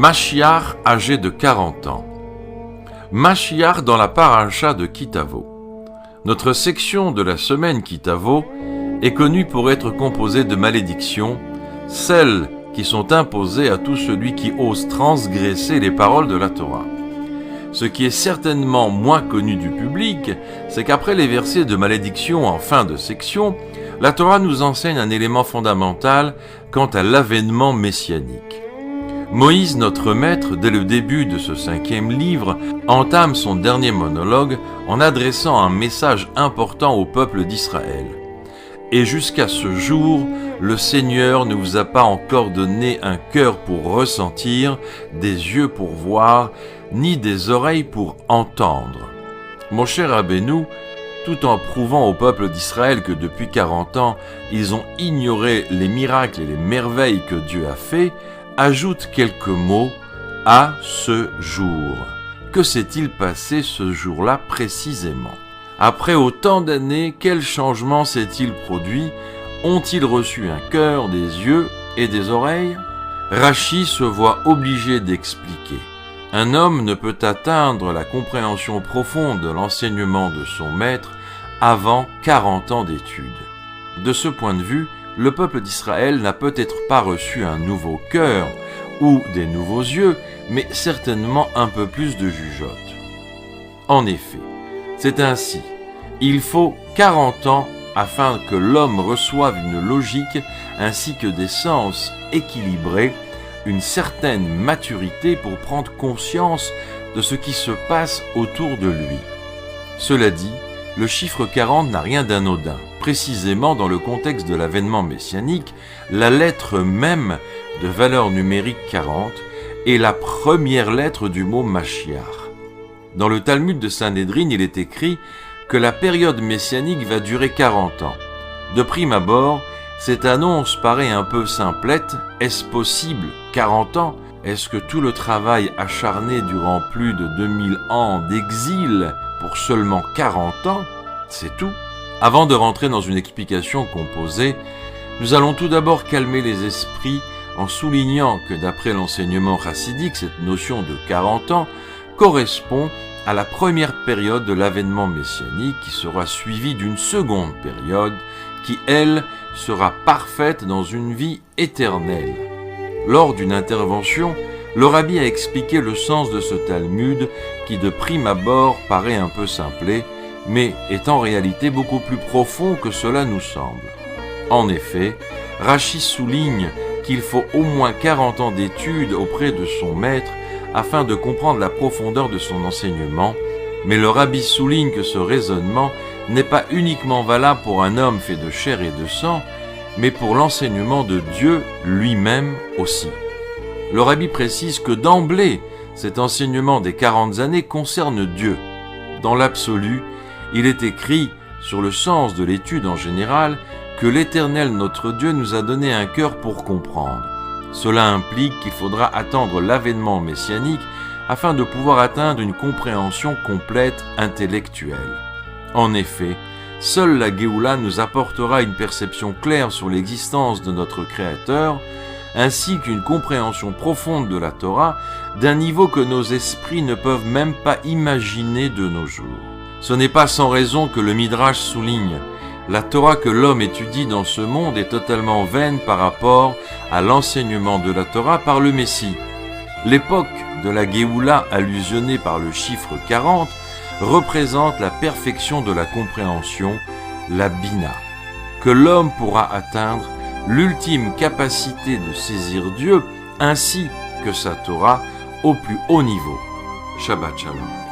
Mashiach âgé de 40 ans. Mashiach dans la paracha de Kitavo. Notre section de la semaine Kitavo est connue pour être composée de malédictions, celles qui sont imposées à tout celui qui ose transgresser les paroles de la Torah. Ce qui est certainement moins connu du public, c'est qu'après les versets de malédiction en fin de section, la Torah nous enseigne un élément fondamental quant à l'avènement messianique. Moïse, notre maître, dès le début de ce 5e livre, entame son dernier monologue en adressant un message important au peuple d'Israël. Et jusqu'à ce jour, le Seigneur ne vous a pas encore donné un cœur pour ressentir, des yeux pour voir, ni des oreilles pour entendre. Mon cher Rabbeinu, tout en prouvant au peuple d'Israël que depuis 40 ans, ils ont ignoré les miracles et les merveilles que Dieu a fait, ajoute quelques mots « à ce jour ». Que s'est-il passé ce jour-là précisément? Après autant d'années, quel changement s'est-il produit? Ont-ils reçu un cœur, des yeux et des oreilles? Rachi se voit obligé d'expliquer. Un homme ne peut atteindre la compréhension profonde de l'enseignement de son maître avant 40 ans d'études. De ce point de vue, le peuple d'Israël n'a peut-être pas reçu un nouveau cœur ou des nouveaux yeux, mais certainement un peu plus de jugeote. En effet, c'est ainsi. Il faut 40 ans afin que l'homme reçoive une logique ainsi que des sens équilibrés, une certaine maturité pour prendre conscience de ce qui se passe autour de lui. Cela dit, le chiffre 40 n'a rien d'anodin. Précisément dans le contexte de l'avènement messianique, la lettre même de valeur numérique 40 est la première lettre du mot Mashiach. Dans le Talmud de Sanhédrin, il est écrit que la période messianique va durer 40 ans. De prime abord, cette annonce paraît un peu simplette. Est-ce possible 40 ans? Est-ce que tout le travail acharné durant plus de 2000 ans d'exil pour seulement 40 ans, c'est tout? Avant de rentrer dans une explication composée, nous allons tout d'abord calmer les esprits en soulignant que d'après l'enseignement chassidique, cette notion de 40 ans correspond à la première période de l'avènement messianique qui sera suivie d'une seconde période qui, elle, sera parfaite dans une vie éternelle. Lors d'une intervention, le rabbi a expliqué le sens de ce Talmud qui de prime abord paraît un peu simplé, mais est en réalité beaucoup plus profond que cela nous semble. En effet, Rachi souligne qu'il faut au moins 40 ans d'études auprès de son maître afin de comprendre la profondeur de son enseignement, mais le rabbi souligne que ce raisonnement n'est pas uniquement valable pour un homme fait de chair et de sang, mais pour l'enseignement de Dieu lui-même aussi. Le rabbi précise que d'emblée, cet enseignement des 40 années concerne Dieu. Dans l'absolu, il est écrit, sur le sens de l'étude en général, que l'Éternel notre Dieu nous a donné un cœur pour comprendre. Cela implique qu'il faudra attendre l'avènement messianique afin de pouvoir atteindre une compréhension complète intellectuelle. En effet, seule la Géoula nous apportera une perception claire sur l'existence de notre Créateur, ainsi qu'une compréhension profonde de la Torah, d'un niveau que nos esprits ne peuvent même pas imaginer de nos jours. Ce n'est pas sans raison que le Midrash souligne « La Torah que l'homme étudie dans ce monde est totalement vaine par rapport à l'enseignement de la Torah par le Messie ». L'époque de la Géoula allusionnée par le chiffre 40 représente la perfection de la compréhension, la Bina, que l'homme pourra atteindre l'ultime capacité de saisir Dieu ainsi que sa Torah au plus haut niveau. Shabbat Shalom.